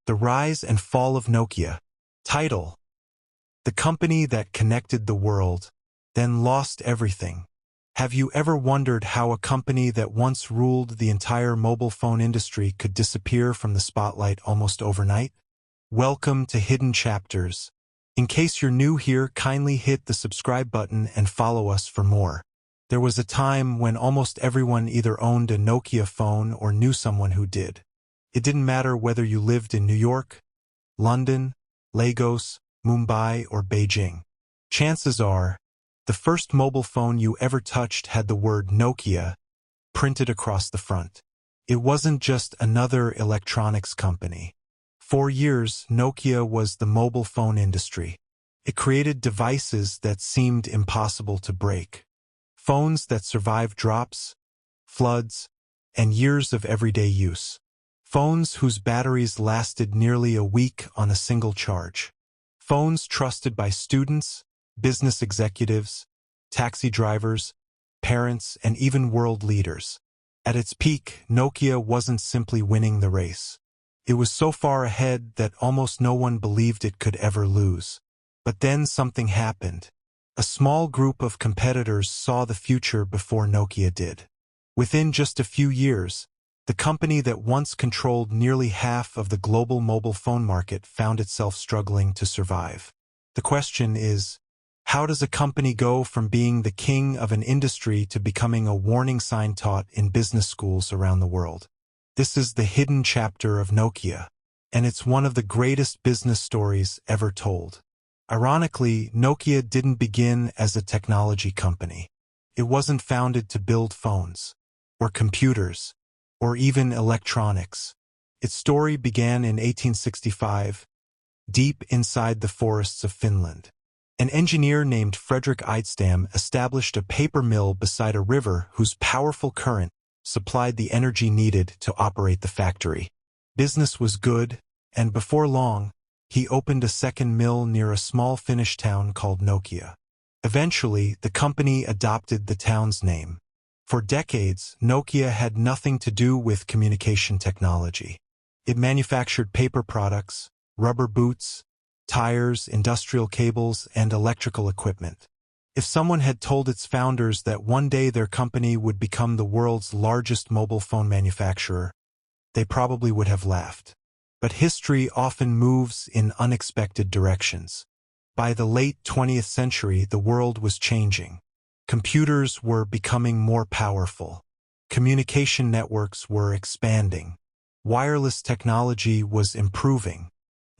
The Rise and Fall of Nokia. Title: The company that connected the world, then lost everything. Have you ever wondered how a company that once ruled the entire mobile phone industry could disappear from the spotlight almost overnight? Welcome to Hidden Chapters. In case you're new here, kindly hit the subscribe button and follow us for more. There was a time when almost everyone either owned a Nokia phone or knew someone who did. It didn't matter whether you lived in New York, London, Lagos, Mumbai, or Beijing. Chances are, the first mobile phone you ever touched had the word Nokia printed across the front. It wasn't just another electronics company. For years, Nokia was the mobile phone industry. It created devices that seemed impossible to break. Phones that survived drops, floods, and years of everyday use. Phones whose batteries lasted nearly a week on a single charge. Phones trusted by students, business executives, taxi drivers, parents, and even world leaders. At its peak, Nokia wasn't simply winning the race. It was so far ahead that almost no one believed it could ever lose. But then something happened. A small group of competitors saw the future before Nokia did. Within just a few years, the company that once controlled nearly half of the global mobile phone market found itself struggling to survive. The question is, how does a company go from being the king of an industry to becoming a warning sign taught in business schools around the world? This is the hidden chapter of Nokia, and it's one of the greatest business stories ever told. Ironically, Nokia didn't begin as a technology company. It wasn't founded to build phones, or computers, or even electronics. Its story began in 1865, deep inside the forests of Finland. An engineer named Frederick Idestam established a paper mill beside a river whose powerful current supplied the energy needed to operate the factory. Business was good, and before long, he opened a second mill near a small Finnish town called Nokia. Eventually, the company adopted the town's name. For decades, Nokia had nothing to do with communication technology. It manufactured paper products, rubber boots, tires, industrial cables, and electrical equipment. If someone had told its founders that one day their company would become the world's largest mobile phone manufacturer, they probably would have laughed. But history often moves in unexpected directions. By the late 20th century, the world was changing. Computers were becoming more powerful. Communication networks were expanding. Wireless technology was improving.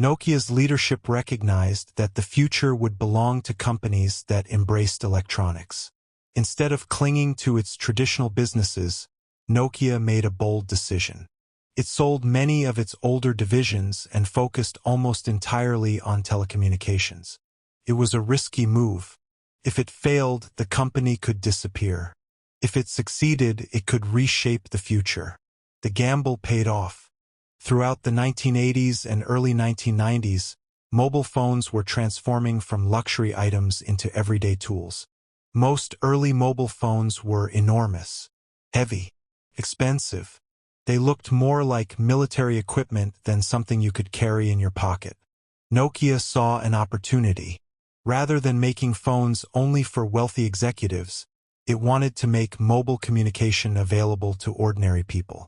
Nokia's leadership recognized that the future would belong to companies that embraced electronics. Instead of clinging to its traditional businesses, Nokia made a bold decision. It sold many of its older divisions and focused almost entirely on telecommunications. It was a risky move. If it failed, the company could disappear. If it succeeded, it could reshape the future. The gamble paid off. Throughout the 1980s and early 1990s, mobile phones were transforming from luxury items into everyday tools. Most early mobile phones were enormous, heavy, expensive. They looked more like military equipment than something you could carry in your pocket. Nokia saw an opportunity. Rather than making phones only for wealthy executives, it wanted to make mobile communication available to ordinary people.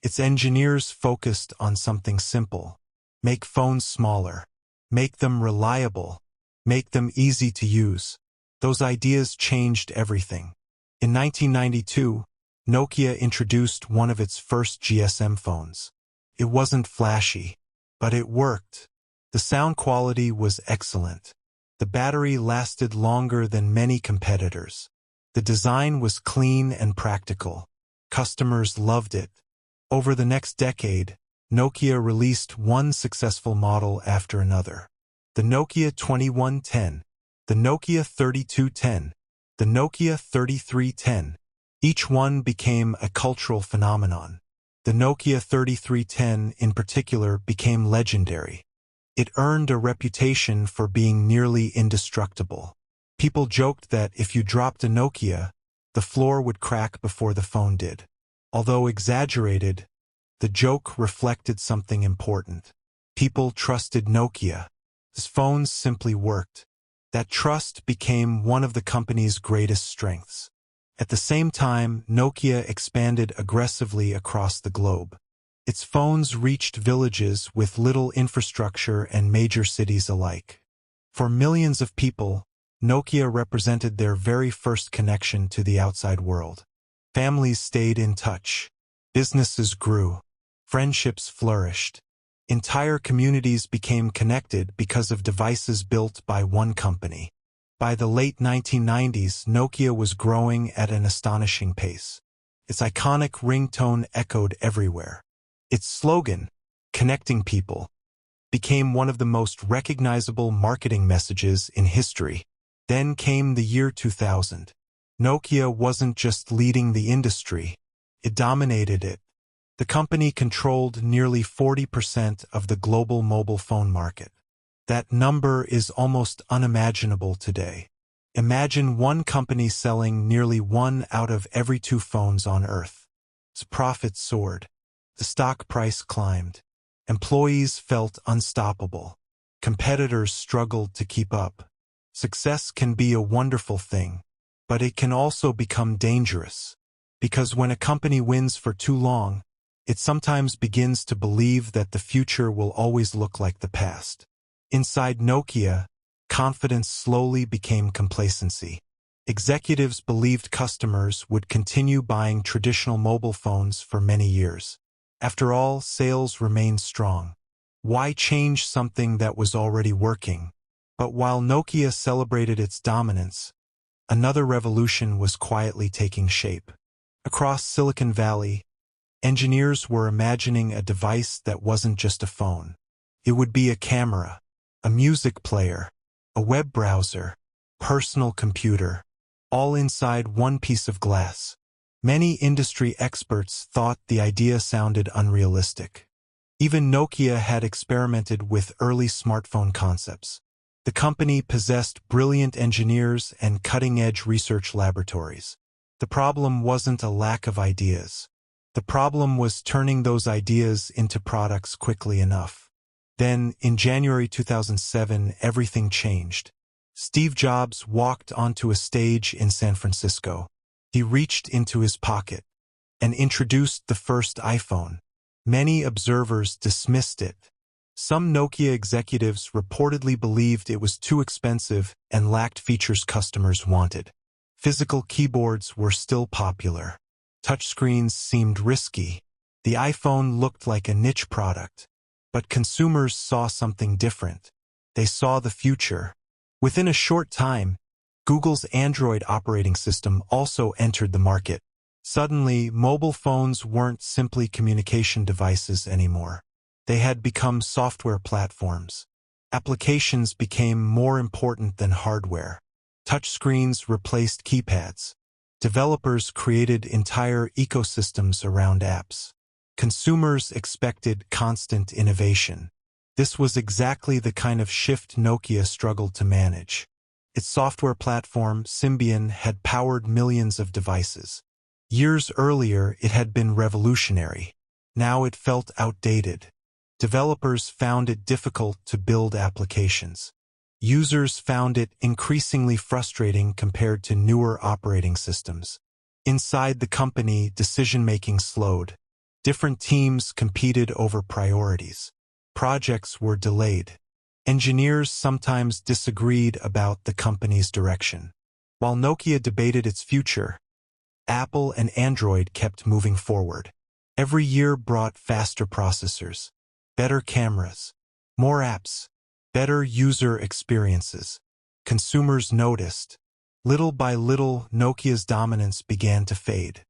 Its engineers focused on something simple: make phones smaller, make them reliable, make them easy to use. Those ideas changed everything. In 1992, Nokia introduced one of its first GSM phones. It wasn't flashy, but it worked. The sound quality was excellent. The battery lasted longer than many competitors. The design was clean and practical. Customers loved it. Over the next decade, Nokia released one successful model after another. The Nokia 2110, the Nokia 3210, the Nokia 3310. Each one became a cultural phenomenon. The Nokia 3310 in particular became legendary. It earned a reputation for being nearly indestructible. People joked that if you dropped a Nokia, the floor would crack before the phone did. Although exaggerated, the joke reflected something important. People trusted Nokia. His phones simply worked. That trust became one of the company's greatest strengths. At the same time, Nokia expanded aggressively across the globe. Its phones reached villages with little infrastructure and major cities alike. For millions of people, Nokia represented their very first connection to the outside world. Families stayed in touch. Businesses grew. Friendships flourished. Entire communities became connected because of devices built by one company. By the late 1990s, Nokia was growing at an astonishing pace. Its iconic ringtone echoed everywhere. Its slogan, "Connecting People," became one of the most recognizable marketing messages in history. Then came the year 2000. Nokia wasn't just leading the industry, it dominated it. The company controlled nearly 40% of the global mobile phone market. That number is almost unimaginable today. Imagine one company selling nearly 1 out of every 2 phones on Earth. Its profits soared. The stock price climbed. Employees felt unstoppable. Competitors struggled to keep up. Success can be a wonderful thing, but it can also become dangerous. Because when a company wins for too long, it sometimes begins to believe that the future will always look like the past. Inside Nokia, confidence slowly became complacency. Executives believed customers would continue buying traditional mobile phones for many years. After all, sales remained strong. Why change something that was already working? But while Nokia celebrated its dominance, another revolution was quietly taking shape. Across Silicon Valley, engineers were imagining a device that wasn't just a phone. It would be a camera, a music player, a web browser, personal computer, all inside one piece of glass. Many industry experts thought the idea sounded unrealistic. Even Nokia had experimented with early smartphone concepts. The company possessed brilliant engineers and cutting-edge research laboratories. The problem wasn't a lack of ideas. The problem was turning those ideas into products quickly enough. Then, in January 2007, everything changed. Steve Jobs walked onto a stage in San Francisco. He reached into his pocket and introduced the first iPhone. Many observers dismissed it. Some Nokia executives reportedly believed it was too expensive and lacked features customers wanted. Physical keyboards were still popular. Touchscreens seemed risky. The iPhone looked like a niche product. But consumers saw something different. They saw the future. Within a short time, Google's Android operating system also entered the market. Suddenly, mobile phones weren't simply communication devices anymore. They had become software platforms. Applications became more important than hardware. Touchscreens replaced keypads. Developers created entire ecosystems around apps. Consumers expected constant innovation. This was exactly the kind of shift Nokia struggled to manage. Its software platform, Symbian, had powered millions of devices. Years earlier, it had been revolutionary. Now it felt outdated. Developers found it difficult to build applications. Users found it increasingly frustrating compared to newer operating systems. Inside the company, decision-making slowed. Different teams competed over priorities. Projects were delayed. Engineers sometimes disagreed about the company's direction. While Nokia debated its future, Apple and Android kept moving forward. Every year brought faster processors, better cameras, more apps, better user experiences. Consumers noticed. Little by little, Nokia's dominance began to fade.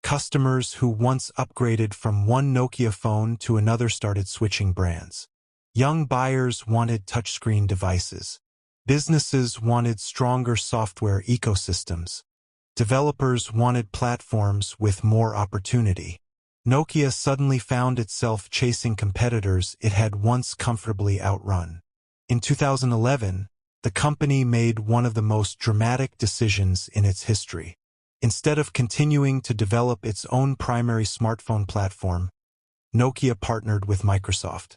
Customers who once upgraded from one Nokia phone to another started switching brands. Young buyers wanted touchscreen devices. Businesses wanted stronger software ecosystems. Developers wanted platforms with more opportunity. Nokia suddenly found itself chasing competitors it had once comfortably outrun. In 2011, the company made one of the most dramatic decisions in its history. Instead of continuing to develop its own primary smartphone platform, Nokia partnered with Microsoft.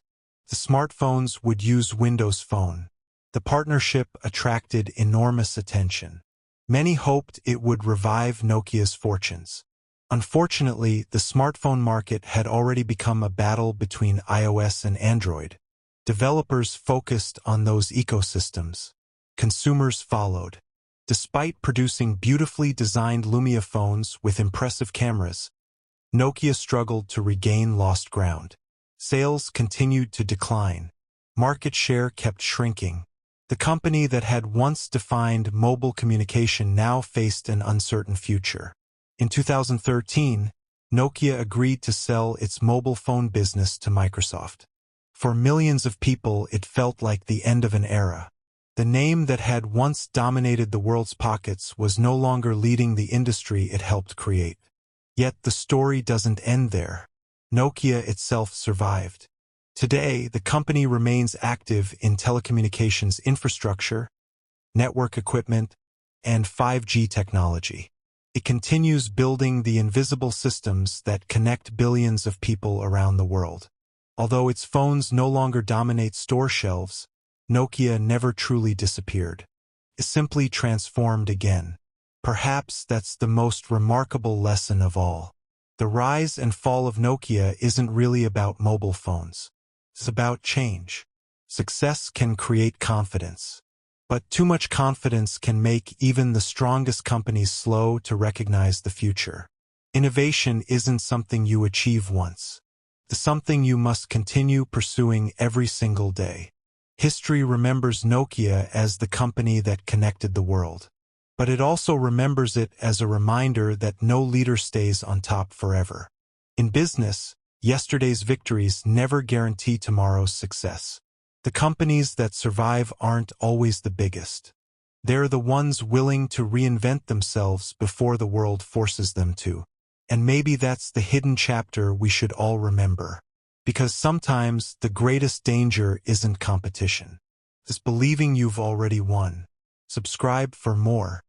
The smartphones would use Windows Phone. The partnership attracted enormous attention. Many hoped it would revive Nokia's fortunes. Unfortunately, the smartphone market had already become a battle between iOS and Android. Developers focused on those ecosystems. Consumers followed. Despite producing beautifully designed Lumia phones with impressive cameras, Nokia struggled to regain lost ground. Sales continued to decline. Market share kept shrinking. The company that had once defined mobile communication now faced an uncertain future. In 2013, Nokia agreed to sell its mobile phone business to Microsoft. For millions of people, it felt like the end of an era. The name that had once dominated the world's pockets was no longer leading the industry it helped create. Yet the story doesn't end there. Nokia itself survived. Today, the company remains active in telecommunications infrastructure, network equipment, and 5G technology. It continues building the invisible systems that connect billions of people around the world. Although its phones no longer dominate store shelves, Nokia never truly disappeared. It simply transformed again. Perhaps that's the most remarkable lesson of all. The rise and fall of Nokia isn't really about mobile phones. It's about change. Success can create confidence. But too much confidence can make even the strongest companies slow to recognize the future. Innovation isn't something you achieve once. It's something you must continue pursuing every single day. History remembers Nokia as the company that connected the world. But it also remembers it as a reminder that no leader stays on top forever. In business, yesterday's victories never guarantee tomorrow's success. The companies that survive aren't always the biggest. They're the ones willing to reinvent themselves before the world forces them to. And maybe that's the hidden chapter we should all remember. Because sometimes the greatest danger isn't competition. It's believing you've already won. Subscribe for more.